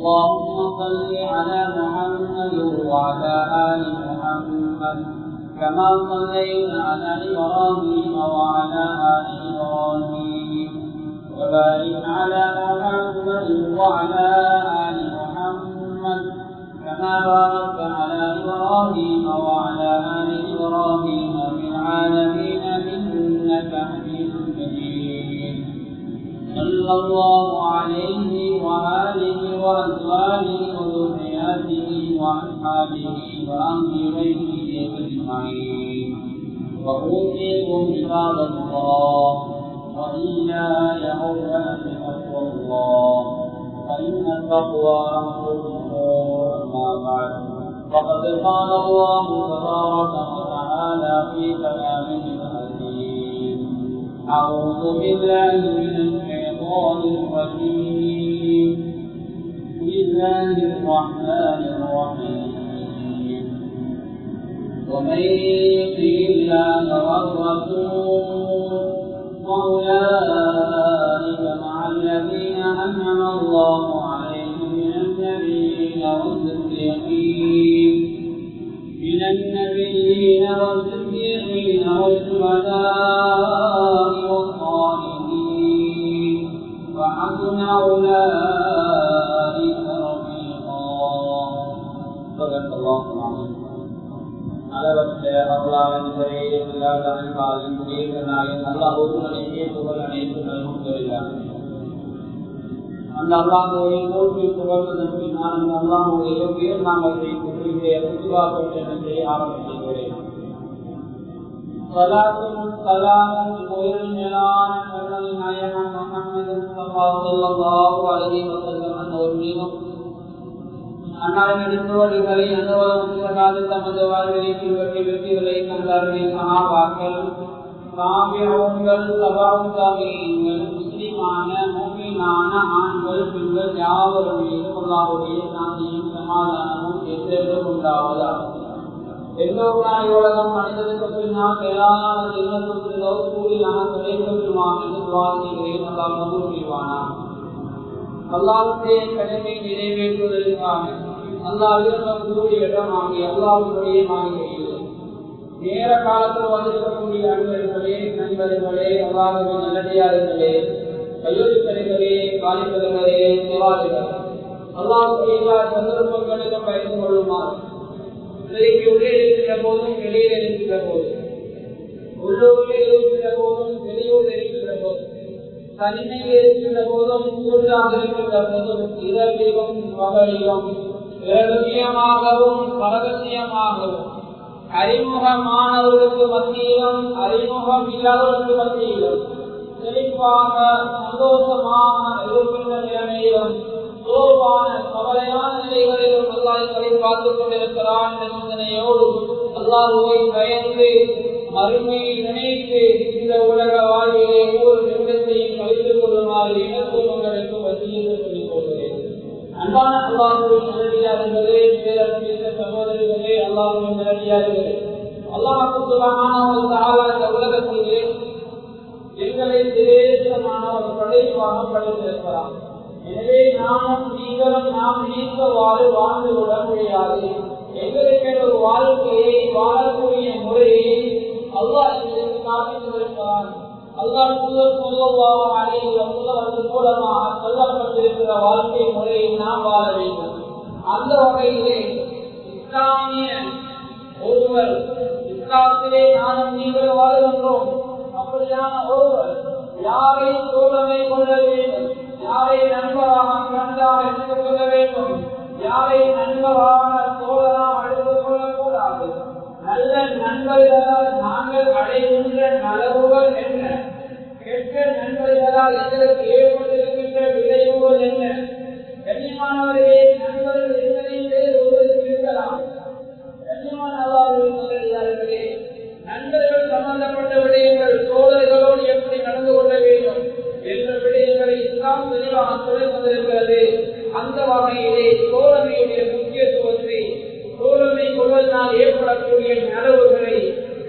اللهم صل على محمد وعلى آل محمد كما صليت على إبراهيم وعلى آل إبراهيم وبارك على محمد وعلى آل محمد كما باركت على إبراهيم وعلى آل إبراهيم في العالمين إنك حميد مجيد صلى الله عليه وآله وأزواجه وذرياته وأصحابه وأهل بيته أجمعين وأوصيكم عباد الله وإياي أولا بتقوى الله فإن التقوى رأس الأمور أما بعد فقد قال الله تبارك وتعالى في كلامه العزيز أعوذ بالله من الشيطان الرجيم بسم الله الرحمن الرحيم ومن يطع الله والرسول وأولئك مع الذين أنعم الله عليهم من النبيين والصديقين والشهداء والصالحين وحسن أولئك رفيقا. صدق الله العظيم. அளவற்ற அல்லாஹ்வின் பெயரில் இல்லாத அன்பாலும் புனிதனாயும் அல்லாஹ் ஒருவனுக்கே புகழ் அனைத்தும் அல்ஹம்துலில்லாஹ். அந்த அல்லாஹ்வை போற்றி புகழ்வதற்கு நான் அல்லாஹ்வுடைய பேர் நாமத்தை குறிப்பிட்ட புதுவாக்கத்தை ஆரம்பிக்கிறேன். ஸலாத்தும் ஸலாமும் உயிரில் மேலான கருணை நாயகம் முஹம்மது ஸல்லல்லாஹு அலைஹி வஸல்லம் அவர்களிடம் அன்னாரின் அடித்தோடுகளை அனுபவம் தமது வாழ்வினை பின்பற்றி வெற்றிகளை கண்டார்கள். சஹாபாக்கள், தாபிஊன்கள், தபஉ தாபிஈன்கள், முஸ்லிமான முஃமினான ஆண்கள் பெண்கள் யாவரும் மீதும் அல்லாஹ்வுடைய சாந்தியும் சமாதானமும் என்றென்றும் உண்டாவதாக. எல்லோருடைய உலகம் மனிதனுக்கு பின்னால் மேலான ஜன்னத்துல் ரசூலில்லாஹ் கிடைக்கப்படுமாம் என்று துஆ செய்கிறேன். அல்லாஹ் கபூல் செய்வானாக. அல்லாஹ்வுடைய கடமை நிறைவேற்றுவதற்காக அல்லாஹ் விரும்பக்கூடிய இடமாகிய அல்லாஹ்வுடைய மாளிகையில் நேர காலத்தில் வந்திருக்கக்கூடிய அன்பர்களே, நண்பர்களே, அல்லாஹ்வின் நல்லடியார்களே, வயோதிகர்களே, வாலிபர்களே, நிவாதிகளே, அல்லாஹ்வுடைய எல்லா சந்தர்ப்பங்களிலும் பயந்து கொள்ளுமாறு இன்றைக்கு உள்ளே இருக்கிற போதும் வெளியே இருக்கிற போதும், உள்ளூரில் இருக்கிற போதும் வெளியூர் இருக்கிற போதும், தனிமையில் இருக்கின்ற போதும் கூடுதலாக இருக்கின்ற போதும், இரவிலும் பகலிலும் இரகசியமாகவும் பரகசியமாகவும் அறிமுகமானவர்களுக்கு மத்தியிலும் அறிமுகம் இல்லாதவர்களுக்கு மத்தியிலும் செழிப்பாக சந்தோஷமாக இருக்கின்ற நிலைமையிலும் சோர்வான கவலையான நிலைகளிலும் அல்லாஹ்வை பார்த்துக் கொண்டிருக்கிறான் என்ற சிந்தனையோடு அல்லாஹ்வை பயந்து மறுமையை நினைத்து இந்த உலக வாழ்விலே ஒவ்வொரு நிமிடத்தையும் கழித்துக் கொள்ளுமாறு எனக்கு உங்களுக்கு வசியத்தை சொல்லிக் கொள்கிறேன். அன்பான அல்லாஹ்வின் நல்லடியார்களே, பேரன்பிற்க சகோதரிகளே, அல்லாஹ்வின் நல்லடியார்களே, அல்லாஹ் சுப்ஹானஹு வ தஆலா இந்த உலகத்திலே எங்களை சிரேஷ்டமான ஒரு படைப்பாக படைத்திருக்கிறார். எனவே நாம் நீங்கவாறு வாழ்ந்துவிட முடியாது. எங்களுக்கு ஒரு வாழ்க்கையை வாழக்கூடிய முறையை அல்லாஹ் எங்களுக்கு காட்டியிருக்கிறார். அல்லாஹ் ஸல்லல்லாஹு அலைஹி வஸல்லம் மூலமாக சொல்லப்பட்டிருக்கிற வாழ்க்கை முறையை நாம் வாழ வேண்டும். அந்த வகையிலே இஸ்லாமிய ஒருவர் இஸ்லாத்திலே நானும் நீங்கள் வாழ்கின்றோம். அப்படியான ஒருவர் யாரை தோழமை கொள்ள வேண்டும், யாரை நண்பராக கண்டாக எடுத்துக் கொள்ள வேண்டும், யாரை நண்பராக தோழராக எடுத்துக் கொள்ளக்கூடாது, நல்ல நண்பர்களால் நாங்கள் அடைகின்ற நலவுகள் என்ன, கெட்ட நண்பர்களால் எங்களுக்கு ஏற்பட்டிருக்கின்ற விளைவுகள் என்ன. கண்ணியமானவர்களே, நண்பர்கள் எத்தனை பேர் ஒருவருக்கு இருக்கலாம். கண்ணியமானவர்களே, நண்பர்கள் சம்பந்தப்பட்ட விடயங்கள் தோழர்களோடு எப்படி நடந்து கொள்ள வேண்டும் என்ற விடயங்களை இஸ்லாம் தெளிவாக சொல்லிக் கொண்டிருக்கிறது. அந்த வகையிலே தோழமையுடைய முக்கியத்துவத்தை, தோழமை கொள்வதனால் ஏற்படக்கூடிய நலவுகளை,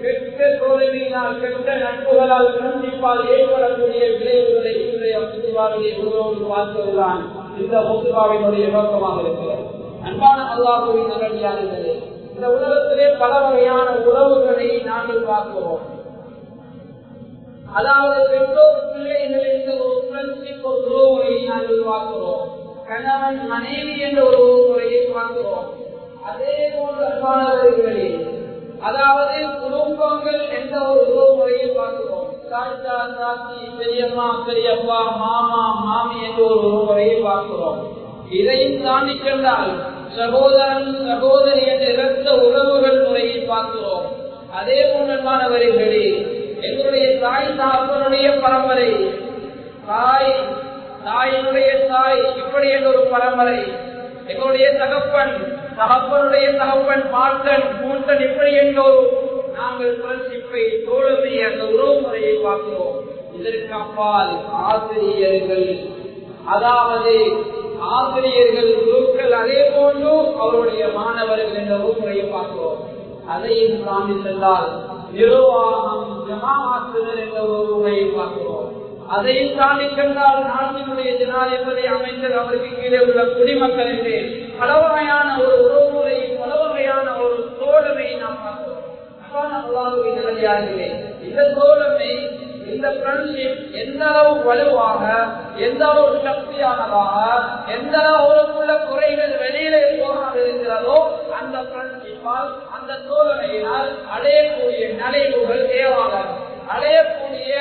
கெட்ட தோழமையினால் கெட்ட நட்புகளால் கண்டிப்பால் ஏற்படக்கூடிய விளைவுகளை இன்றைய பார்த்துள்ளான். இந்த முஸ்லிமாவினுடைய நோக்கமாக இருக்கிறது. அன்பான அல்லாஹ்வின் நல்லடியார்களே, இந்த உலகத்திலே பல வகையான உறவுகளை நாங்கள் பார்க்கிறோம். அதாவது பெற்றோர் பிள்ளைகள் என்ற ஒரு ஃப்ரெண்ட்ஷிப், ஒரு உறவுமுறையை நாங்கள் பார்க்கிறோம். கணவன் மனைவி என்ற ஒரு உறவுமுறையை பார்க்கிறோம். அதே போன்ற அன்பானவர்களே, அதாவது குடும்பங்கள் என்ற ஒரு உறவுமுறையை பார்க்கிறோம். தாத்தா தாத்தி, பெரியம்மா பெரியப்பா, மாமா மாமி என்ற ஒரு உறவுமுறையை பார்க்கிறோம். இதையும் தாண்டி சென்றால் சகோதரன் சகோதரி என்ற இரத்த உறவுகள் முறையை பார்க்கிறோம். அதே போன்றவர்களே, எங்களுடைய தாய் தகப்பனுடைய பரம்பரை, தாயினுடைய தாய் இப்படி என்ற ஒரு பரம்பரை, எங்களுடைய தகப்பனுடைய தகப்பன் பாட்டன் கூட்டன் இப்படி என்றோர் நாங்கள் ஃப்ரெண்ட்ஷிப்பை தோழமை அந்த உறவு முறையை பார்க்கிறோம். இதற்கு அப்பால் ஆசிரியர்கள், அதாவது ஆசிரியர்கள் குருக்கள், அதே போன்று அவருடைய மாணவர்கள் என்ற உறவு முறையை பார்க்கிறோம். அதையும் தாண்டி சென்றால் நிர்வாகம், ஜமாஅத்துகள் என்ற உறவு முறையை பார்க்கிறோம். அதையும் தாண்டி சென்றால் நாட்டினுடைய ஜனாதிபதி, அமைச்சர், அவருக்கு கீழே உள்ள குடிமக்கள் என்று பல வகையான ஒரு உறவுமுறை, பல வகையான ஒரு தோழமை நாம் பார்க்கிறோம். இந்த தோழமை, இந்த ஃப்ரெண்ட்ஷிப் எந்த அளவு வலுவாக, எந்த அளவு சக்தியானதாக, எந்த அளவு அவருக்குள்ள குறைகள் வெளியிலே போகாது இருக்கிறதோ, அந்த ஃப்ரெண்ட்ஷிப்பால், அந்த தோழமையினால் அடையக்கூடிய நலைவுகள் ஏராளம், அடையக்கூடிய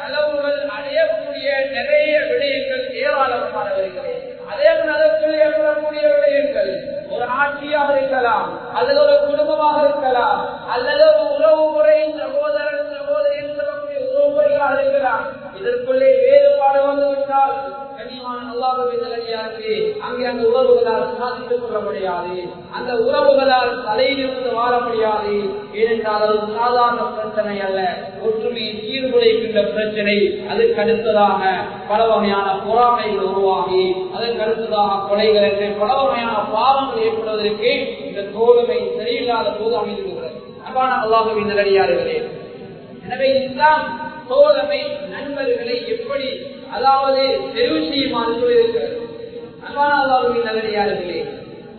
நலவுகள், அடையக்கூடிய நிறைய விடயங்கள் ஏராளமானவர்களே. அதே அதற்குள் ஏற்படக்கூடிய விடயங்கள் ஒரு ஆட்சியாக இருக்கலாம், அல்லது ஒரு குடும்பமாக இருக்கலாம், அல்லது ஒரு உறவு முறை, சகோதரன் சகோதரி சொல்லக்கூடிய உறவு முறைகளாக இருக்கலாம். இதற்குள்ளே வேறுபாடு வந்துவிட்டால் கண்ணியமான அல்லாஹ்வின் நல்லடியார்களே, அங்கே அந்த உறவுகளால் சாதித்துக் கொள்ள முடியாது, அந்த உறவுகளால் தலையிலிருந்து வாழ முடியாது. ஏனென்றால் அது சாதாரண பிரச்சனை அல்ல, ஒற்றுமையை சீர்குலைக்கின்ற பிரச்சனை. அதற்கு அடுத்ததாக பல வகையான பொறாமைகள் உருவாகி, அதற்கு அடுத்ததாக கொலைகள் என்று பல வகையான பாவங்கள் ஏற்படுவதற்கு இந்த தோழமை சரியில்லாத போது அமைந்திருக்கிறது. அன்பான அல்லாஹ்வின் நல்லடியார்களே, எனவே இஸ்லாம் தோழமை நண்பர்களை எப்படி, அதாவது தெரிவு செய்யுமாறு சொல்லியிருக்கிறது. அன்பான அல்லாஹ்வின் நல்லடியார்களே,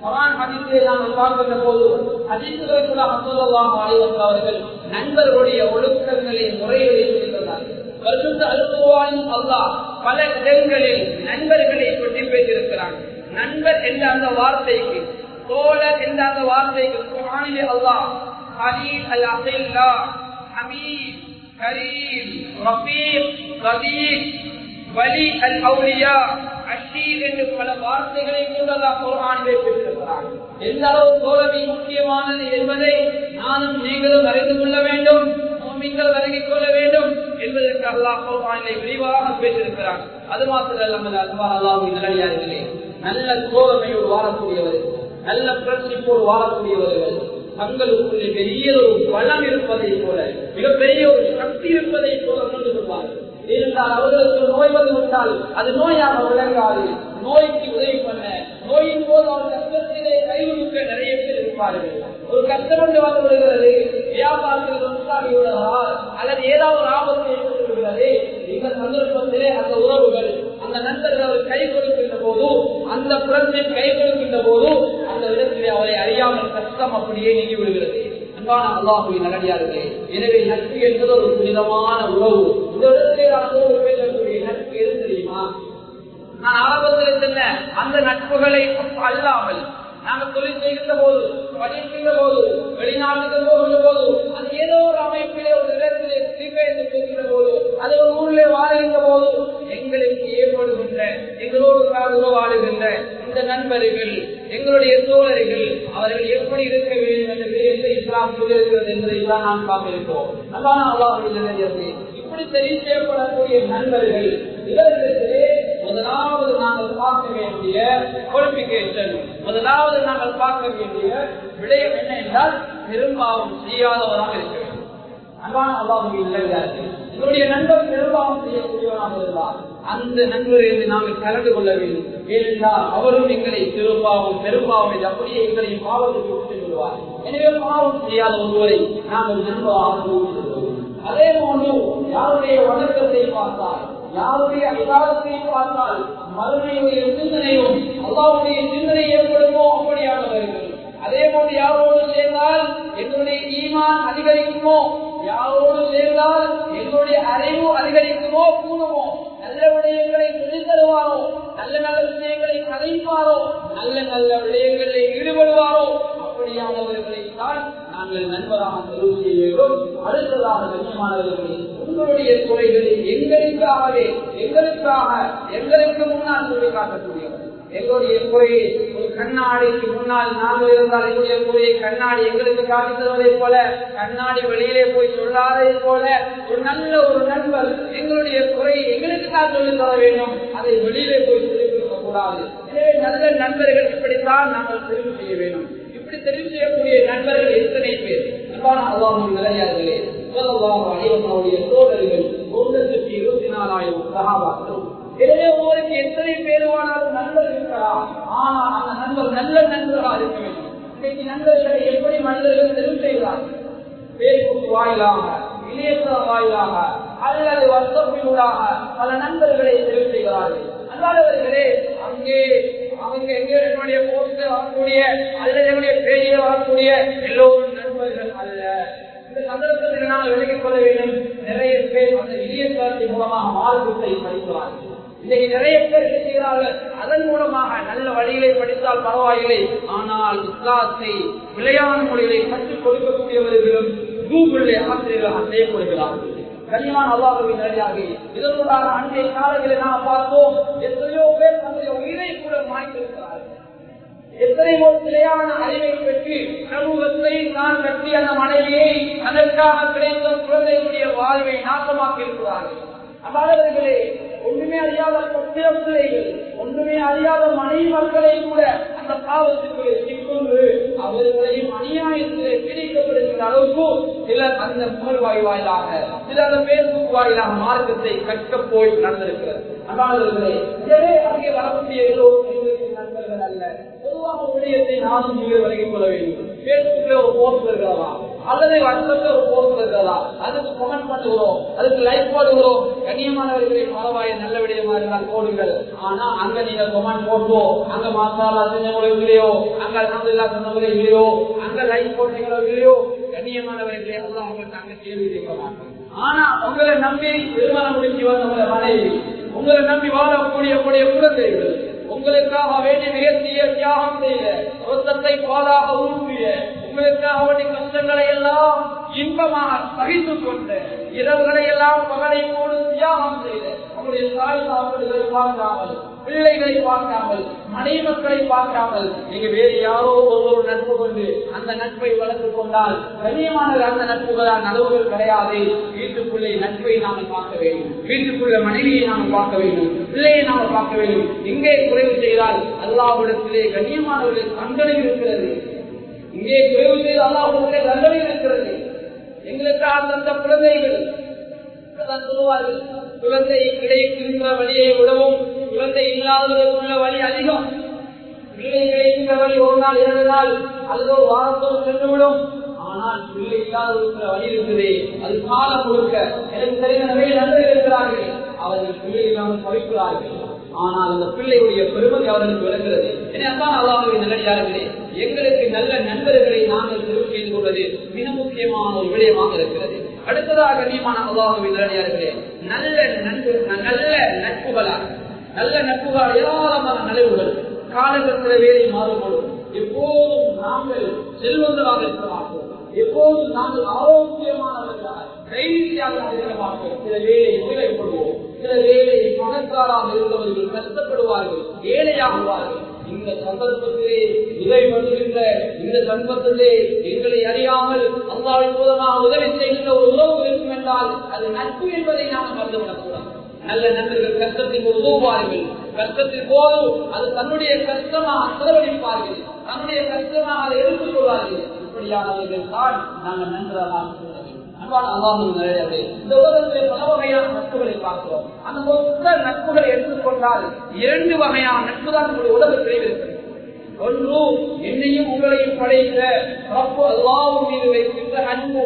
குர்ஆன் ஹதீஸை நாங்கள் பார்க்கின்ற போது ஹதீஸ்களில் ஸல்லல்லாஹு அலைஹி வஸல்லம் அவர்கள் நண்பர்களுடைய ஒழுக்கங்களை, முறைகளை சொல்லியிருக்கிறார்கள். பரிசுத்த அல்-குர்ஆனில் அல்லாஹ் பல இடங்களில் நண்பர்களை பற்றி பேசியிருக்கிறான். நண்பர் என்ற அந்த வார்த்தைக்கு, தோழர் என்ற அந்த வார்த்தைக்கு குர்ஆனிலே அல்லாஹ் கலீல் அல்-அகில்லா, ஹமீத், கரீம், ரஃபீக், சதீக், வலி அல்-அவுலியா, அஷீர் என்று பல வார்த்தைகளை கொண்டு அல்லாஹ் குர்ஆனிலே பேசியிருக்கிறான். எந்த அளவு தோழமை முக்கியமானது என்பதை நானும் நீங்களும் அறிந்து கொள்ள வேண்டும், முஃமின்கள் விளங்கிக் கொள்ள வேண்டும் என்பதற்கு அல்லாஹ் குர்ஆனிலே விரிவாக பேசியிருக்கிறான். அது மாத்திரமல்ல, அல்லாஹ்வின் நல்லடியார்களே, நல்ல தோழமையோடு வாழக்கூடியவர்கள், நல்ல ஃப்ரெண்ட்ஷிப்போடு வாழக்கூடியவர்கள் தங்களுக்குள்ளே பெரிய ஒரு பலம் இருப்பதை போல, மிகப்பெரிய ஒரு சக்தி இருப்பதை போல உணர்ந்து கொள்வார்கள். ஏனென்றால் அவர்களுக்கு நோய் வந்து விட்டால் அது நோயாக விளங்காது. நோய்க்கு உதவி பண்ண, நோயின் போது அவர் கஷ்டத்திலே கை கொடுக்க நிறைய பேர் இருப்பார்கள். ஒரு கஷ்டம் வந்து வந்து விடுகிறது, வியாபாரத்தில் ஒன்றாகிவிடுகிறார், அல்லது ஏதாவது ஒரு ஆபத்து ஏற்பட்டு விடுகிறது. இந்த சந்தர்ப்பத்திலே அந்த உறவுகள், அந்த நண்பர்கள் அவர் கை கொடுக்கின்ற போது, அந்த பிரச்சனை கை கொடுக்கின்ற போது அந்த இடத்திலே அவரை அறியாமல் கஷ்டம் அப்படியே நீங்கி விடுகிறது. அன்பான அல்லாஹ்வின் நல்லடியார்களே, எனவே நட்பு என்பது ஒரு புனிதமான உறவு. இந்த இடத்திலே நான் பேசக்கூடிய நட்பு எது தெரியுமா? நான் ஆரம்பத்தில் சொன்ன அந்த நட்புகளை அல்லாமல் நாங்கள் தொழில் செய்கின்ற போது, படிக்கின்ற போது, வெளிநாட்டுக்கு போகின்ற போது, அது ஏதோ ஒரு அமைப்பிலே ஒரு இடத்திலே திரிபெயர்ந்து போகின்ற போது, அது ஒரு ஊரிலே வாழ்கின்ற போது எங்களுக்கு ஏற்படுகின்ற, எங்களோடு உறவாடுகின்ற இந்த நண்பர்கள், எங்களுடைய தோழர்கள், அவர்கள் எப்படி இருக்க வேண்டும் என்று எந்த இஸ்லாம் சொல்லியிருக்கிறது என்பதை தான் நாம் பார்க்கிறோம். அல்லாஹ் அல்லாஹ்வின் இப்படி தெரிவு செய்யப்படக்கூடிய நண்பர்கள், இவர்களிடத்திலே முதலாவது நாங்கள் பார்க்க வேண்டிய குவாலிபிகேஷன், முதலாவது நாங்கள் பார்க்க வேண்டிய விடயம் என்ன என்றால், பெரும்பாவம் செய்யாதவராக இருக்க வேண்டும். அன்பான அல்லாஹ்வின் நல்லடியார்களே, என்னுடைய நண்பர் பெரும்பாவம் செய்யக்கூடியவராக இருந்தால் அந்த நண்பர்களை நாங்கள் கலந்து கொள்ள வேண்டும். ஏனென்றால் அவரும் எங்களை பெரும்பாவம் அப்படியே எங்களை பாவத்துக்கு விட்டுக் கொள்வார். எனவே பாவம் செய்யாத ஒருவரை நாங்கள் நண்பராக. அதே போன்று யாருடைய வணக்கத்தை பார்த்தால், யாருடைய இபாதத்தை பார்த்தால் மறுமையுடைய சிந்தனையும் அல்லாஹ்வுடைய சிந்தனை ஏற்படுமோ அப்படியானவர்கள். அதே போன்று யாரோடு சேர்ந்தால் எங்களுடைய ஈமான் அதிகரிக்குமோ, யாரோடு சேர்ந்தால் எங்களுடைய அறிவு அதிகரிக்குமோ கூடுமோ, நல்ல விடயங்களை சொல்லித் தருவாரோ, நல்ல நல்ல விஷயங்களை கதைப்பாரோ, நல்ல நல்ல விடயங்களில் ஈடுபடுவாரோ அப்படியானவர்களைத்தான் நாங்கள் நண்பராக தெரிவு செய்ய வேண்டும். அடுத்ததாக கண்ணியமானவர்களே, உங்களுடைய துறைகளை எங்களுக்கு முன்னால் சொல்லி காட்டக்கூடியவர். எங்களுடைய குறையை ஒரு கண்ணாடிக்கு முன்னால் நாங்கள் இருந்தால் எங்களுடைய குறையை கண்ணாடி எங்களுக்கு காட்டி தருவதை போல, கண்ணாடி வெளியிலே போய் சொல்லாததை போல ஒரு நல்ல ஒரு நண்பர் எங்களுடைய குறையை எங்களுக்கு தான் சொல்லி தர வேண்டும், அதை வெளியிலே போய் சொல்லிக் கொடுக்க கூடாது. எனவே நல்ல நண்பர்கள் இப்படித்தான் நாங்கள் தெரிவு செய்ய வேண்டும். இப்படி தெரிவு செய்யக்கூடிய நண்பர்கள் எத்தனை பேர்? அல்லாஹ்வின் நல்லடியார்களே, ஸல்லல்லாஹு அலைஹி வஸல்லம் தோழர்கள் 124,000 சஹாபாக்கள். எனவே ஒவ்வொருக்கு எத்தனை பேருவானாலும் நண்பர் இருக்கலாம். ஆனால் அந்த நண்பர் நல்ல நண்பராக இருக்க வேண்டும். இன்னைக்கு நண்பர்களை எப்படி மனிதர்கள் தெரிவு செய்கிறார்கள்? பேஸ்புக் வாயிலாக, இணையதளம் வாயிலாக அல்லது வாட்ஸ்அப்பினூடாக பல நண்பர்களை தெரிவு செய்கிறார்கள். அல்லாதவர்களே, அவங்க என்னுடைய போஸ்ட் வரக்கூடிய அல்லது என்னுடைய பேஜில் வரக்கூடிய எல்லோரும் நண்பர்கள் அல்ல. இந்த சந்தர்ப்பத்தில் நாங்கள் விலகிக் கொள்ள வேண்டும். நிறைய பேர் அந்த இணையதளத்தின் மூலமாக மார்க்கத்தை படிக்கிறார்கள். இன்னைக்கு நிறைய பேர் செய்கிறார்கள். அதன் மூலமாக நல்ல வழிகளை படித்தால் பரவாயில்லை, ஆனால் இஸ்லாத்தை விளையாட மொழிகளை கற்றுக் கொடுக்கக்கூடியவர்களும் கூகுளிலே ஆசிரியர்களாக செய்யப்படுகிறார்கள். கனிமான அல்லாஹ்வின் நல்லடியார்களே, இதனூடாக அன்றைய காலங்களில் நாம் பார்த்தோம், எத்தனையோ பேர் தன்னுடைய உயிரை கூட மாய்த்திருக்கிறார்கள். எத்தனையோ நிலையான அறிவை பெற்று சமூகத்தை நான் கட்டி அந்த மனைவியை அதற்காக கிடைத்த குழந்தைகளுடைய வாழ்வை நாசமாக்கி இருக்கிறார்கள். அவ்வாறவர்களே, ஒன்றுமே அறியாத பிள்ளைகள், ஒன்றுமே அறியாத மனைவி மக்களை கூட அந்த பாவத்துக்குள்ளே சிக்கொண்டு அவர்களையும் அநியாயத்திலே பிடிக்கப்படுகின்ற அளவுக்கு சிலர் அந்த முகல் வாயிலாக, சிலர் அந்த பேஸ்புக் வாயிலாக மார்க்கத்தை கற்க போய் நடந்திருக்கிறது. அவ்வாறவர்களே, எனவே அங்கே வரக்கூடிய எல்லோரும் எங்களுக்கு நண்பர்கள் அல்ல. பொதுவாக விடயத்தை நானும் நீங்கள் விலகிக் கொள்ள வேண்டும். பேஸ்புக்ல ஒரு போஸ்ட் இருக்கிறதா அல்லது வாட்ஸ்அப்ல ஒரு போஸ்ட் இருக்கிறதா, அதுக்கு கமெண்ட் பண்ணுகிறோம், அதுக்கு லைக் போடுகிறோம். கண்ணியமானவர்களை பரவாயில்லை, நல்ல விடயமா இருந்தால் போடுங்கள். ஆனா அங்க நீங்க கமெண்ட் போட்டோ, அங்க மாசாலா செஞ்சவங்களோ இல்லையோ, அங்க அல்ஹம்துலில்லாஹ் சொன்னவங்களோ இல்லையோ, அங்க லைக் போட்டீங்களோ இல்லையோ, கண்ணியமானவர்களே எல்லாம் அவங்களுக்கு அங்க கேள்வி கேட்க மாட்டாங்க. ஆனா உங்களை நம்பி திருமணம் முடிஞ்சு வந்தவங்க மனைவி, உங்களை நம்பி வாழக்கூடிய குழந்தைகள், உங்களுக்காக வேண்டி மிகச்சிய தியாகம் செய்த ரத்தத்தை பாலாக ஊற்றிய, உங்களுக்காக வேண்டிய கஷ்டங்களை எல்லாம் இன்பமாக சகித்துக் கொண்ட, இரவுகளை எல்லாம் பகலை போடு தியாகம் செய்த உங்களுடைய தாய் சாப்பிடுகளை பார்க்காமல், பிள்ளைகளை பார்க்காமல், மனைவி மக்களை பார்க்காமல் நீங்க வேறு யாரோ ஒவ்வொரு நட்பு கொண்டு அந்த நட்பை வளர்த்துக் கொண்டால் கண்ணியமான அந்த நட்புகளால் அளவுகள் கிடையாது. வீட்டுக்குள்ளே நட்பை நாங்கள் பார்க்க வேண்டும், வீட்டுக்குள்ள மனைவியை நாங்கள் பார்க்க வேண்டும், பிள்ளையை நாங்கள் பார்க்க வேண்டும். இங்கே குறைவு செய்தால் அல்லாஹ்விடத்திலே கண்ணியமானவர்கள் தண்டனை இருக்கிறது. இங்கே குறைவு செய்து அல்லாஹ்விடத்திலே தண்டனை இருக்கிறது. எங்களுக்காக அந்த குழந்தைகள் சொல்லுவார்கள், குழந்தை கிடைக்கின்ற வழியை விடவும் குழந்தை இல்லாதவர்களுக்குள்ள வழி அதிகம். பிள்ளை கிடைக்கின்ற வழி ஒரு நாள் 2 நாள் அல்லது ஒரு வாரத்தோடு சென்றுவிடும். ஆனால் பிள்ளை இல்லாதவர்களுக்குள்ள வழி இருக்குது, அது காலம் முழுக்க. எனக்கு தெரிந்த நிறைய நண்பர்கள் இருக்கிறார்கள், அவர்கள் பிள்ளை இல்லாமல் படிக்கிறார்கள். ஆனால் அந்த பிள்ளையுடைய பெருமதி அவர்களுக்கு விளங்குகிறது. எனத்தான் அல்லாஹ்வின் நல்லடியார்களே, எங்களுக்கு நல்ல நண்பர்களை நாங்கள் தெரிவு செய்து கொள்வது மிக முக்கியமான ஒரு விடயமாக இருக்கிறது. அடுத்ததாக கண்ணியமான அல்லாஹ்வின் நல்லடியார்களே, நல்ல நட்புகள் ஏராளமான நலவுகள் காலகட்டத்தில் வேலை மாறுபடும். எப்போதும் நாங்கள் செல்வந்தராக இருக்க மாட்டோம், எப்போதும் நாங்கள் ஆரோக்கியமானவர்களாக தைரியமாக இருக்க மாட்டோம். சில வேலை நோய்ப்படுவோம், சில வேலை பணக்காராக இருந்தவர்கள் கஷ்டப்படுவார்கள், ஏழையாகுவார்கள். இந்த சந்தர்ப்பத்திலே உதவி வருகின்ற இந்த சந்தர்ப்பத்திலே எங்களை அறியாமல் அல்லாஹ்வின் மூலமாக உதவி செய்கின்ற ஒரு உறவு இருக்கும் என்றால் அது நட்பு என்பதை நாம் மறந்துவிடக்கூடாது. நல்ல நண்பர்கள் கஷ்டத்தில் உதவுவார்கள், கஷ்டத்தில் போது அது தன்னுடைய கஷ்டமாக செலவழிப்பார்கள், தன்னுடைய கஷ்டமாக அதை எடுத்துக் கொள்வார்கள். இப்படியானவர்கள் தான் நாங்கள் நன்றாக இந்த உலகத்தில் பல வகையான நட்புகளை பார்க்கிறோம். அந்த மொத்த நட்புகளை எடுத்துக்கொண்டால் 2 வகையான நட்பு தான் நம்முடைய உலகத்திலே இருக்கிறது. ஒன்று, என்னையும் உங்களையும் படைத்த அல்லாஹ்வின் மீது வைக்கின்ற அன்பு,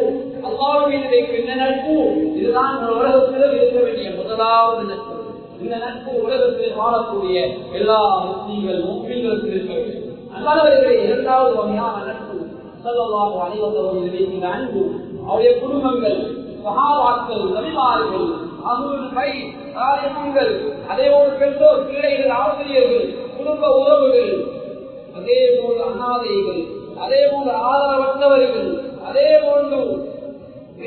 அல்லாஹ்வின் மீது வைக்கின்ற நட்பு. இதுதான் உலகத்தில் இருக்க வேண்டிய முதலாவது நட்பு. இந்த நட்பு உலகத்தில் வாழக்கூடிய எல்லா முஸ்லிம்கள் முஸ்லிம்களுக்கு இருக்க வேண்டும். அன்பானவர்களே, இரண்டாவது வகையான நட்பு ஸல்லல்லாஹு அலைஹி வஸல்லம் இந்த அன்பு அவருடைய குடும்பங்கள், சஹாபாக்கள், நபிமார்கள், அஹ்லுல் பைத், தாலிஹீன்கள், அதேபோல் பெற்றோர், பிள்ளைகள், ஆசிரியர்கள், குடும்ப உறவுகள், அதேபோல் அநாதைகள், அதேபோல் ஆதரவற்றவர்கள், அதேபோன்று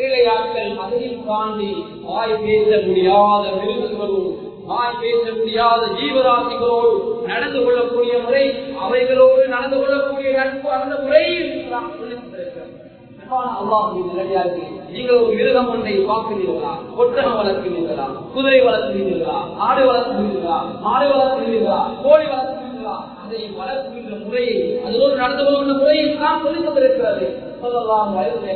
ஏழையாக்கள், அதையும் தாண்டி வாய் பேச முடியாத மிருகங்களோடு, வாய் பேச முடியாத ஜீவராசிகளோடு நடந்து கொள்ளக்கூடிய முறை, அவைகளோடு நடந்து கொள்ளக்கூடிய நட்பு, அந்த முறையில் நாம் சொல்லிக் கொண்டிருக்கிறோம். நீங்கள் ஒரு மிருகம் ஒன்றை பார்க்கிறீர்களா? ஒட்டகம் வளர்க்கிறீர்களா? குதிரை வளர்க்கிறீர்களா? ஆடு வளர்க்கிறீர்களா? மாடு வளர்க்கிறீர்களா? கோழி வளர்க்கிறீர்களா? அதை வளர்க்கின்ற முறையை, அதோடு நடந்து கொள்கின்ற முறையை நாம் சொல்லிக் கொண்டிருக்கிறது.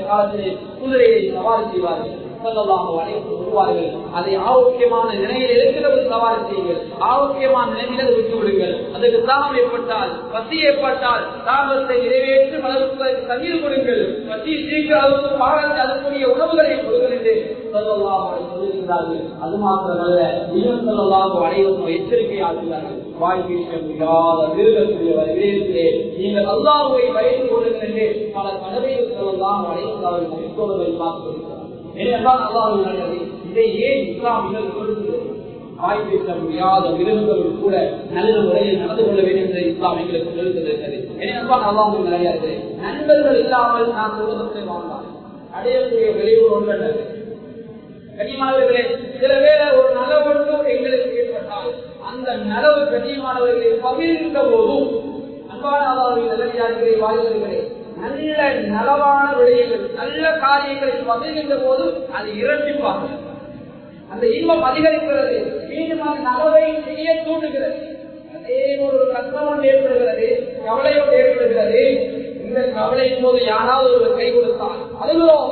காலத்திலே குதிரையை சவாரி செய்வார்கள், வருவார்கள். அதை ஆரோக்கியமான நிலையில் இருக்கிறது சவாரி செய்யுங்கள், ஆரோக்கியமான நிலையில் விட்டு விடுங்கள். அதற்கு தாகம் ஏற்பட்டால், பசி ஏற்பட்டால் தாகத்தை நிறைவேற்றும் அளவுக்கு தண்ணீர் கொடுங்கள், பசி சீக்கிரம் அளவுக்கு பாடத்தை அதற்குரிய உணவுகளை கொடுங்கள் என்று சொல்லுகிறார்கள். அது மாத்திரமல்ல, இன்னும் சொல்லலாக அனைவரும் எச்சரிக்கை ஆகிறார்கள். வாய் பேச முடியாத மிருகக்கூடிய வரவேற்பிலே நீங்கள் அல்லாஹ்வை பயந்து கொள்ளுங்கள் என்று பல கடமைகள் சொல்லலாம் அனைவரும் மருத்துவர்களை பார்த்திருக்கிறார். ஏனென்றால் அல்லாஹ் நல்லது, இதை ஏன் இஸ்லாம் சொல்லுகிறது? வாய் பேச முடியாத மிருகங்களோடு கூட நல்ல முறையில் நடந்து கொள்ள வேண்டும் என்று இஸ்லாம் எங்களுக்கு சொல்லுகிறது. ஏனென்றால் அல்லாஹ் நிறைய நண்பர்கள் இல்லாமல் நான் குடும்பத்தை வாழ்ந்தார் அடையக்கூடிய விளைவு ஒன்றல்ல. கனிமானவர்களே, சில வேளை ஒரு நலவொன்று எங்களுக்கு ஏற்பட்டால் அந்த நலவு கனிமானவர்களை பகிர்ந்த போதும் அன்பான அல்லாஹ்வின் நல்லடியார்களே, வாழ்கிறீர்களே, நல்ல நலவான விடயங்கள், நல்ல காரியங்களை பகிர்கின்ற போது அது இரட்டிப்பாக அந்த இன்பம் அதிகரிக்கிறது, மீண்டும் அந்த நலவை செய்ய தூண்டுகிறது. அதே ஒரு கஷ்டம் ஏற்படுகிறது, கவலையோடு ஏற்படுகிறது. இந்த கவலையின் போது யாராவது ஒரு கை கொடுத்தால் அழுகிறோம்,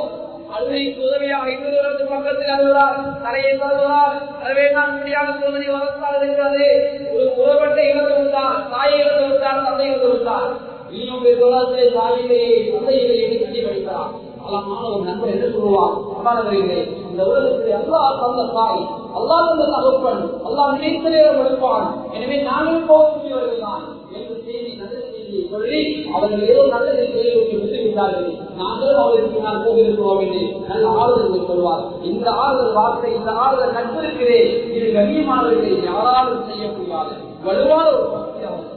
அழுகைக்கு உதவியாக இன்னொரு பக்கத்தில் அழுகிறார், தலையை தருகிறார். அதுவே நான் முடியாத சோதனை வளர்த்தால் இருக்கிறது. ஒரு உறவட்டை இழந்து விட்டார், தாயை இழந்து விட்டார், தந்தை இழந்து விட்டார். இன்னொரு தொடர்பை தாயிலேயே தந்தையிலேயே கட்டி படிக்கிறார். அழகான ஒரு நண்பர் என்று சொல்லுவார். அம்மானவர்களே, இந்த உலகத்தில் அல்லாஹ் தந்த தாய், அல்லாஹ் தந்த தகப்பன், அல்லாஹ் நினைத்த நேரம் எடுப்பான். எனவே நாங்கள் போகக்கூடியவர்கள் தான் என்று செய்தி நல்ல செய்தியை சொல்லி அவர்கள் ஏதோ நல்லதை செய்து விட்டுவிட்டார்கள். நாங்களும் அவர்களுக்கு நான் போகிறோம் என்று நல்ல ஆறுதல் சொல்வார். இந்த ஆறுதல் வார்த்தை, இந்த ஆறுதல் நட்பு இருக்கிறேன், இது கண்ணியமானவர்களை யாராலும் செய்ய முடியாது வலுவான ஒரு சக்தியாகும்.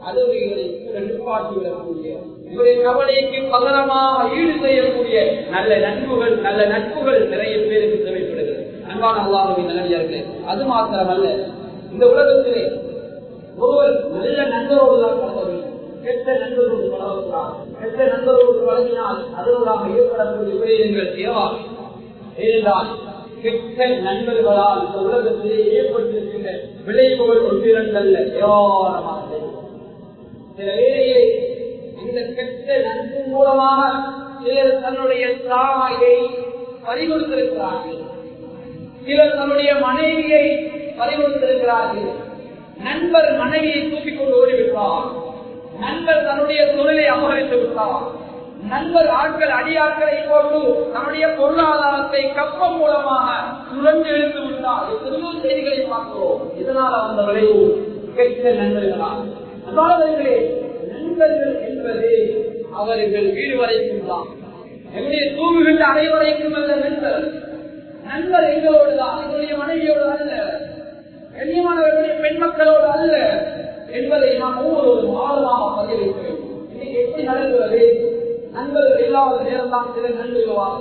அலுவலிகளை கூட நிப்பாட்டிவிடக்கூடிய, இவருடைய கவலைக்கு பகரமாக ஈடு செய்யக்கூடிய நல்ல நட்புகள் நிறைய பேருக்கு தேவைப்படுகிறது. அன்பான அல்லாஹ்வின் நல்லடியார்களே, அது மாத்திரமல்ல, இந்த உலகத்திலே ஒருவர் நல்ல நண்பரோடு தான் பழக வேண்டும், கெட்ட நண்பரோடு பழகக்கூடாது. கெட்ட நண்பரோடு பழகினால் அதோடாக ஏற்படக்கூடிய விடயங்கள் தேவாகும். ஏனென்றால் கெட்ட நண்பர்களால் இந்த உலகத்திலே ஏற்பட்டிருக்கின்ற விளைவுகள் ஒன்றிரண்டல்ல, ஏராளமாக. சில வேளையை இந்த கெட்ட நட்பு மூலமாக சிலர் தன்னுடைய தாயை பறிகொடுத்திருக்கிறார்கள், சிலர் தன்னுடைய மனைவியை பறிகொடுத்திருக்கிறார்கள். நண்பர் மனைவியை தூக்கிக் கொண்டு ஓடிவிட்டார், நண்பர் தன்னுடைய தொழிலை அபகரித்து விட்டார், நண்பர் அடியாட்களை போட்டு தன்னுடைய பொருளாதாரத்தை கப்பம் மூலமாக சுரண்டு இழுத்து விட்டார். எத்தனையோ செய்திகளை பார்க்கிறோம். இதனால் அந்த விளைவு கெட்ட நண்பர்களால். அதாவது நண்பர்கள் என்பது அவர்கள் வீடு வரைக்கும் தான், எங்களுடைய தூங்குகின்ற அனைவரைக்கும் அல்ல நண்பர். நண்பர் எங்களோடு தான், எங்களுடைய மனைவியோடு அல்ல, கண்ணியமானவர்களுடைய பெண் மக்களோடு அல்ல என்பதை நாம் ஒவ்வொருவரும் ஆழமாக பதிய வைக்க வேண்டும். இன்னைக்கு எப்படி நடக்கிறது? நண்பர்கள் இல்லாத நேரம் தான் சில நண்பர்கள்,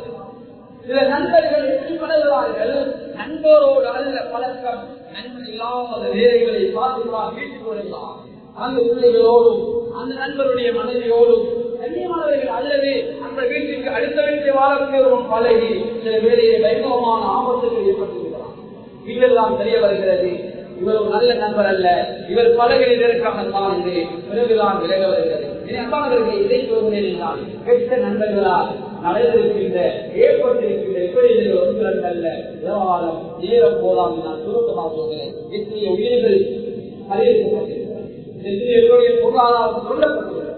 சில நண்பர்கள் எப்படி பழகுவார்கள்? நண்பரோடு அல்ல பழக்கம், நண்பர் இல்லாத வேலைகளை பார்த்துக்கலாம், வீட்டுக்கு வருகிறார், அந்த பிள்ளைகளோடும் அந்த நண்பருடைய மனைவியோடும் கண்ணியமானவர்கள் அல்லது அந்த வீட்டுக்கு அடுத்த வீட்டை வாழக்கூடியவரும் பழகி சில வேலையை பயங்கரமான ஆபத்துகள் ஏற்பட்டிருக்கிறார். இதெல்லாம் தெரிய வருகிறது, இவர் ஒரு நல்ல நண்பர் அல்ல, இவர் பழகினதற்காகத்தான் என்று பிறகுதான் விலக வருகிறது. இதை சொல்கிறேன் என்றால் கெட்ட நண்பர்களால் நடந்திருக்கின்ற ஏற்பட்டிருக்கின்ற எப்படி ஒன்று அல்ல, தேவாலம் நேரம் போதாம் நான் சுருக்கமாக சொல்கிறேன். எத்தனைய உயிர்கள் அறிவிக்கப்பட்டிருக்கிறது, எத்தனைய பொருளாதாரம் சொல்லப்பட்டுள்ளது.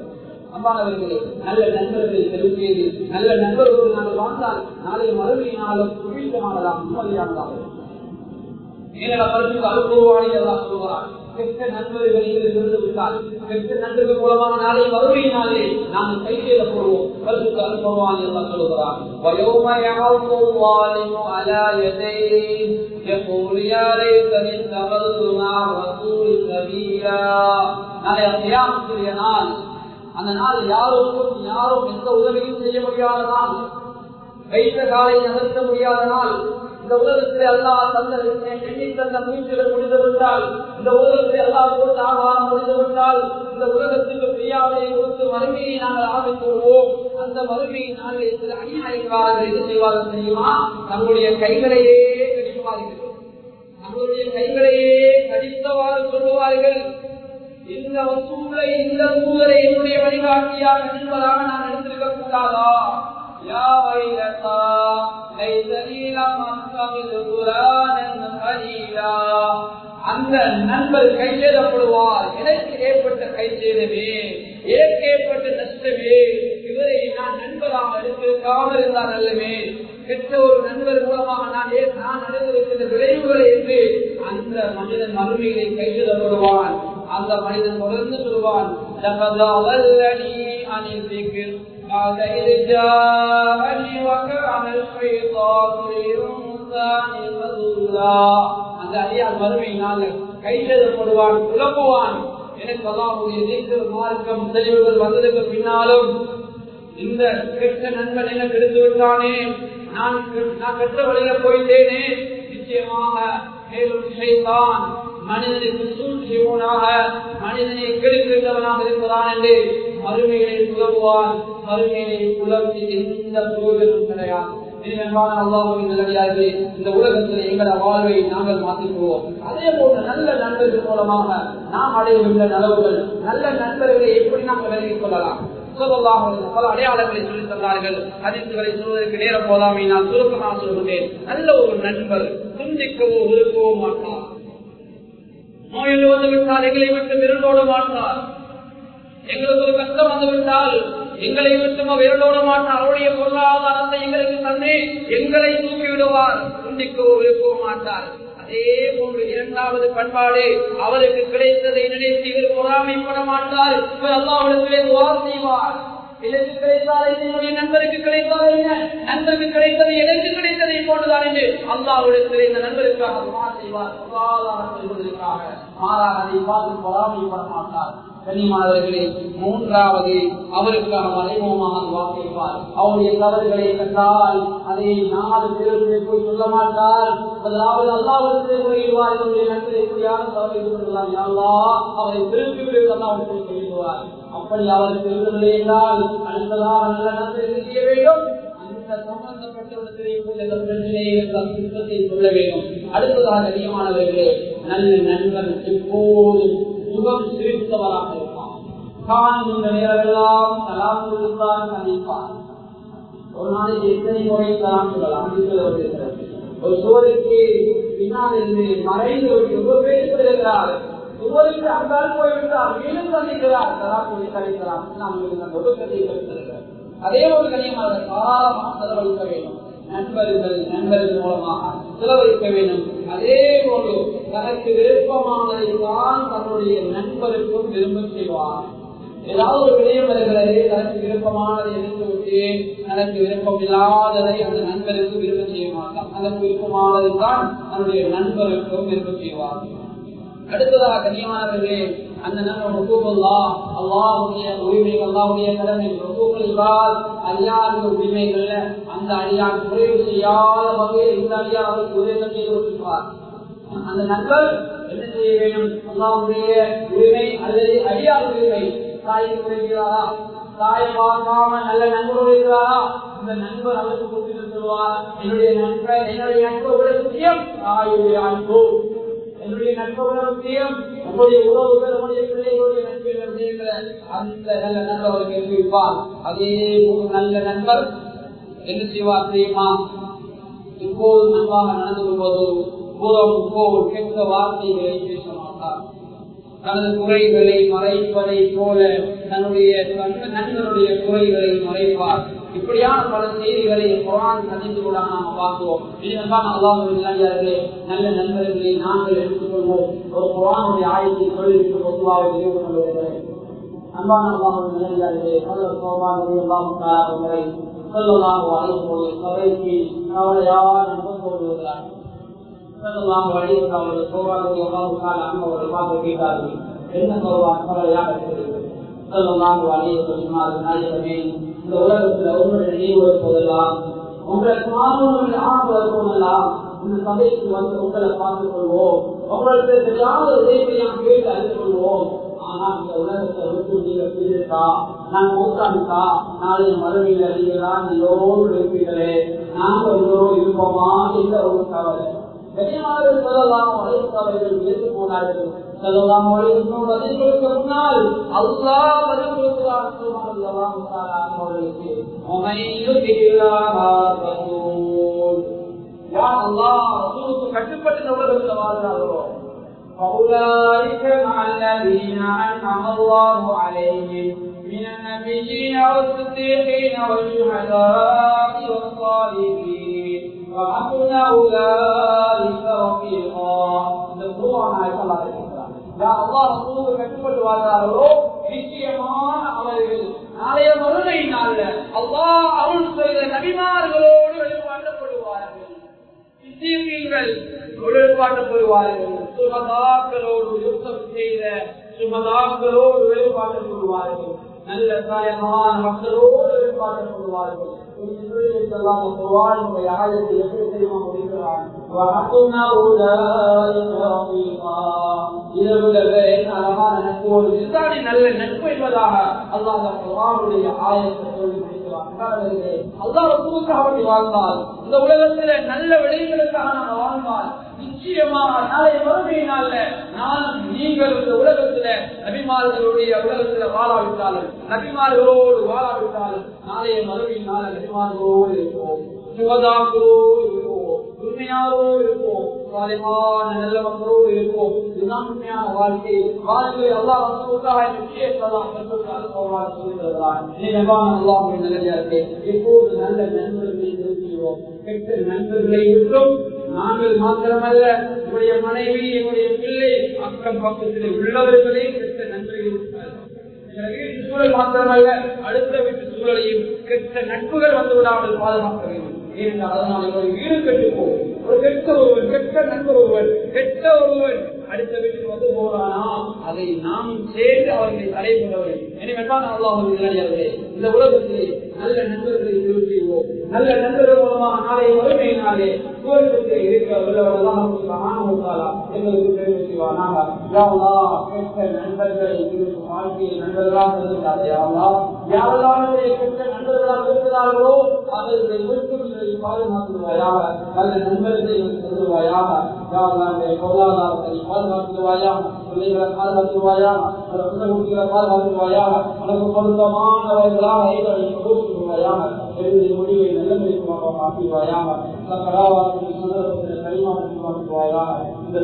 அம்பானவர்களே, நல்ல நண்பர்களை செலுத்தியது, நல்ல நண்பர்களோடு நாங்கள் வாழ்ந்தால் நாளை மறுமையினாலும் சுவீட்டமானதாம், நிம்மதியானதாகும். சொல்லுவார் கெட்ட நண்பர்களை இருந்து விட்டால் கெட்ட நண்பர்கள் மூலமாக நாளை வறுமையினாலே நாங்கள் கை செய்யப்படுவோம் அனுபவான் எல்லாம் சொல்லுகிறார் அந்த நாள் யாரும் எந்த உதவியும் செய்ய முடியாத நாள், வைத்த காலை நகர்த்த முடியாத நாள். இந்த உலகத்தில் அல்லாஹ் தந்த எண்ணி தந்த மூச்சுகள் முடிந்துவிட்டால், இந்த உலகத்தில் அல்லாஹ் போட்டு ஆகாரம் முடிந்துவிட்டால், இந்த உலகத்துக்கு பிரியாவையை கொடுத்து மறுமையை நாங்கள் ஆரம்பித்துள்ளோம். அந்த மறுமையை நாங்கள் சில அநியாயக்காரர்கள் எது செய்வார்கள் தெரியுமா? நம்முடைய கைகளையே கடிப்பார்கள், நம்முடைய கைகளையே கடித்தவாறு சொல்லுவார்கள், இந்த வசூலை இந்த சூழலை என்னுடைய வழிகாட்டியாக என்பதாக நான் எடுத்திருக்க கூடாதா? யா வைலதா லைஸலி லம் அஸ்தமிது குர்ஆனன் கலீலா. அந்த நண்பர் கையேறப்படுவார், எனக்கு ஏற்பட்ட கைசேதமே, எனக்கு ஏற்பட்ட நஷ்டமே, இவரை நான் நண்பராக எடுத்திருக்காமல் இருந்தால் நல்லவே, கெட்ட ஒரு நண்பர் மூலமாக நான் அடைந்திருக்கின்ற விளைவுகளை என்று அந்த மனிதன் மறுமையை கையெழுதப்படுவான். அந்த மனிதன் தொடர்ந்து சொல்வான், அந்த அடியார் மறுமையினால் கையெழுதப்படுவான், குழப்புவான். எனக்கு அல்லாஹ்வுடைய தீர்க்க மார்க்கம் தெளிவுகள் வந்ததுக்கு பின்னாலும் இந்த கெட்ட நண்பன் என்ன கெடுத்து விட்டானே, நான் கெட்ட வழியில போயிட்டேனே, நிச்சயமாக மேலும் ஷைத்தான் மனிதனுக்கு சூழ்ச்சியவனாக மனிதனை கெடுக்கின்றவனாக இருக்கிறான் என்று மறுமையை குழம்புவான். மறுமையை குழம்பி எந்த சூழலும் கிடையாது. இந்த உலகத்தில் எங்கள வாழ்வை நாங்கள் மாற்றிக்குவோம். அதே போன்ற நல்ல நண்பர்கள் மூலமாக நாம் அடைகின்ற நலவுகள், நல்ல நண்பர்களை எப்படி நாம் விலகிக் கொள்ளலாம்? பல அடையாளங்களை சொல்லி தந்தார்கள். ஹதீஸ்களை சொல்வதற்கு நேரம் போதாமை நான் சுருக்கமாக சொல்கிறேன். நல்ல ஒரு நண்பர் துண்டிக்கவோ ஒதுக்கவோ மாட்டார், நோயில் வந்து விட்டால் எங்களை விட்டு விரண்டோட மாட்டார், எங்களுக்கு ஒரு கஷ்டம் வந்து விட்டால் எங்களை விட்டு விரண்டோட மாட்டார், அவருடைய பொருளாதாரத்தை எங்களுக்கு தந்து எங்களை தூக்கி விடுவார், துண்டிக்கவோ ஒதுக்கவோ மாட்டார். அதே போன்று இரண்டாவது பண்பாடு, அவருக்கு கிடைத்ததை நினைத்து இவர் பொறாமைப்பட மாட்டார், இவர் அல்லாஹ்விடத்திலே துஆ செய்வார். எனக்கு கிடைத்தால் என்னுடைய நண்பருக்கு கிடைத்தால் என்ன, நண்பருக்கு கிடைத்தது எனக்கு கிடைத்ததை போன்றுதான் என்று அல்லாஹ்விடத்திலே இந்த நண்பருக்காக துஆ செய்வார், பொருளாதாரம் செய்வதற்காக. மாறாக அதை பார்த்து பொறாமைப்பட மாட்டார். கண்ணியமானவர்களே, மூன்றாவது அவருக்காக மறைமுகமாக வாக்களிப்பார். அவருடைய தவறுகளை கண்டால் அதை 4 பேருக்கு போய் சொல்ல மாட்டார். அதாவது அல்லாஹ்விடத்திலே முறையிடுவார், என்னுடைய நண்பர் எப்படியான தவறு கொள்ளலாம், அல்லாஹ் அவரை திருப்பி விடுவது அல்லாஹ்விடத்திலே சொல்லிடுவார். அப்படி அவருக்கு விடுதலை என்றால் அடுத்ததாக நல்ல நண்பர்கள் செய்ய வேண்டும். அந்த சம்பந்தப்பட்டவர்களை சொல்ல வேண்டும். அடுத்ததாக கண்ணியமானவர்களே, நல்ல நண்பர் எப்போதும் சுகம் சிரித்தவராக இருப்பான். காணுகின்ற நேரமெல்லாம் சலாம் சொல்லித்தான் கண்டிப்பார். ஒரு நாளைக்கு எத்தனை முறை சலாம் சொல்லலாம்? ஒரு சுவருக்கு பின்னால் இருந்து மறைந்து ஒவ்வொரு பேர் சொல்லுகிறார், சுவருக்கு அங்கால் போய்விட்டார், மீண்டும் சந்திக்கிறார், சலாம் சொல்லி கழிக்கலாம். அதே ஒரு கனியமாக காலமாக செலவழிக்க வேண்டும். நண்பர்கள் மூலமாக செலவழிக்க வேண்டும். அதே போல தனக்கு விருப்பமானதை தான் தன்னுடைய நண்பருக்கும் விரும்ப செய்வார். ஏதாவது ஒரு விடயம் வருகிறது, தனக்கு விருப்பமானதை எடுத்துவிட்டு தனக்கு விருப்பம் இல்லாததை அந்த நண்பருக்கு விரும்ப செய்ய மாட்டார். தனக்கு விருப்பமானதை தான் தன்னுடைய நண்பருக்கும் விரும்ப செய்வார். அடுத்ததாக கண்ணியமானவர்களே, அந்த நண்பர் அல்லாஹ்வுடைய உரிமைகள், அல்லாஹ்வுடைய கடமை அடியாருடைய உரிமைகள்ல அந்த அடியார் குறைவு செய்யாத வகையில் இந்த அடியார் அவருக்கு உதவி செய்து கொண்டிருப்பார். அந்த நண்பர் என்ன செய்ய வேண்டும்? அல்லாஹ்வுடைய உரிமை அல்லது அடியார் உரிமை. தாயை குறைகிறாரா, தாயை பார்க்காம நல்ல நண்பர் இருக்கிறாரா, இந்த நண்பர் அவருக்கு கொடுத்து சொல்வார், என்னுடைய நண்பர் முக்கியம், தாயுடைய அன்பு என்னுடைய நண்பர்கள் முக்கியம், நம்முடைய உறவுகள், நம்முடைய பிள்ளைகளுடைய நண்பர்கள், அந்த நல்ல நண்பர் அவருக்கு இருப்பார். அதே நல்ல நண்பர் என்ன செய்வார் தெரியுமா? இப்போது நண்பாக நடந்து கொள்வதோ போல் கெட்ட வார்த்தைகளை பேச மாட்டார். தனது குறைகளை மறைப்பதை போல தன்னுடைய நண்பருடைய குறைகளை மறைப்பார். இப்படியான பல செய்திகளை குர்ஆன் ஹதீஸுடன் நாம் பார்க்கிறோம். இதனால் அல்லாஹ்வின் நல்லடியார்களே, நல்ல நண்பர்களை நாங்கள் எடுத்துக்கொள்வோம். ஒரு குர்ஆனுடைய ஆயத்தை சொல்லிவிட்டு பொதுவாக நிறைவு கொள்வதில்லை. அன்பான அல்லாஹ்வின் நல்லடியார்களே, ஹஜ்ரத் ஸல்லல்லாஹு அலைஹி வஸல்லம் சபைக்கு கவலையான அனுபவம் வருகிறார். ஸல்லல்லாஹு அலைஹி வஸல்லம் சோவாதி அவர்கள் பார்த்து கேட்டார்கள், என்ன கவலையாக இருக்கிறது? ஸல்லல்லாஹு அலைஹி வஸல்லம் நாயகமே, இந்த உலகத்தில் உங்களுடைய நினைவு வருவதெல்லாம், உங்களுக்கு மாணவர்கள் ஆணவர்கள் போதெல்லாம் இந்த சபைக்கு வந்து உங்களை பார்த்துக் கொள்வோம். உங்களுக்கு தெரியாத உதவியை நாம் கேட்டு அறிந்து கொள்வோம். ஆனா இந்த உலகத்தை விட்டு நீங்க பிரிந்தா, நான் மூத்தாண்டா, நாளைய மறுமையில் அறியலாம் எல்லோரும் இருப்பீர்களே, நாங்கள் எல்லோரும் இருப்போமா என்ற ஒரு கவலை. பெரியமார்கள் சொல்லலாம் அவர்கள் பேசிக் போனார்கள். சொல்லலாம் பதில்களுக்கு முன்னால் அல்லாஹ் பதில் கொடுக்கிறார். அவர்களுக்கு கட்டுப்பட்டு உலகத்தில் வாழ்கிறார்களோ فأولئك مع الذين أنعم الله عليهم من النبيين والصديقين والشهداء والصالحين وحسن أولئك رفيقا. கட்டுப்பட்டு வாழ்கிறார்களோ நிச்சயமான அவர்கள் நாளைய மறுமை நாள்ல அல்லாஹ் அருள் செய்த நபிமார்களோடு வெளிப்பாட்டப்படுவார்கள். வெளிப்பாட்டப்படுவார்கள். சுமதாக்களோடு யுத்தம் செய்த சுமதாக்களோடு வெளிப்பாட்டப்படுவார்கள். நல்ல சாயமான மக்களோடு வெளிப்பாட்டப்படுவார்கள். ஆயத்தை எப்படி தெரியுமா முடிக்கிறான்? அழகான நட்போடு இதுதானே நல்ல நட்பு என்பதாக அல்லாஹ் குர்ஆனுடைய ஆயத்தை சொல்லி முடிக்கிறான். அல்லாஹ் ரசூலுக்காக வாழ்ந்தால், இந்த உலகத்துல நல்ல விடயங்களுக்காக நாம் வாழ்ந்தால் நிச்சயமாக நாளை மறுமையினால நானும் நீங்கள் இந்த உலகத்துல நபிமார்களுடைய உலகத்துல வாழாவிட்டாலும், நபிமார்களோடு வாழாவிட்டாலும் நாளைய மறுமையினால நபிமார்களோடு இருப்போம், சுகதாக்களோடு இருப்போம், உண்மையாரோடு இருப்போம், சாலிஹான நல்ல மக்களோடு இருப்போம். இதுதான் உண்மையான வாழ்க்கை. வாழ்க்கையை அல்லாஹ் ரசூலுக்காக நிச்சயத்தெல்லாம் எப்போது நல்ல நண்பர்களை நிறுத்திடுவோம். கெட்ட நண்பர்களை விட்டும் நாங்கள் மாத்திரமல்ல, என்னுடைய மனைவி, என்னுடைய பிள்ளை, அக்கம் பக்கத்தில் உள்ளவர்களே கெட்ட நண்பர்கள் வீட்டு சூழல் மாத்திரமல்ல, அடுத்த வீட்டு சூழலையும் கெட்ட நட்புகள் வந்து விடாமல் பாதுகாக்க வேண்டும். ஏனென்றால் அதனால் ஒரு வீடு கெட்டுப்போம். ஒரு கெட்ட ஒருவன், கெட்ட நண்பர் ஒருவன், கெட்ட ஒருவன் அடுத்த வீட்டுக்கு வந்து போறானா அதை நாம் சேர்ந்து அவர்களை தடைபட வேண்டும். எனவே அல்லாஹ்வுடைய இந்த உலகத்திலே நல்ல நண்பர்களை தெரிவு செய்வோம். நல்ல நண்பர்கள் மூலமாக நாளை மறுமையினாலே சுவர்க்கத்தில் இருக்கிறவர்களெல்லாம் எங்களுக்கு தெரிவு செய்வானாக. கெட்ட நண்பர்களை வாழ்க்கையில் நண்பர்களாக இருந்தார். யாரெல்லாம் கெட்ட நண்பர்களாக இருக்கிறார்களோ அவர்களை விருப்பங்களை பாதுகாத்துவாயாக. நல்ல நண்பர்களை சொல்லுவாயாக. பொருளாதாரத்தை பாதுகாத்துவாயாக, பிள்ளைகளை பாதுகாத்துவாயாக, பாதுகாத்துவாயாக, உனக்கு பொருத்தமானவர்களாக கொடுத்துவாயாக. முடிவை நல்ல மதிப்பாக ஆக்கிவாயாக. சக்கராவாக கரிமாவாக இந்த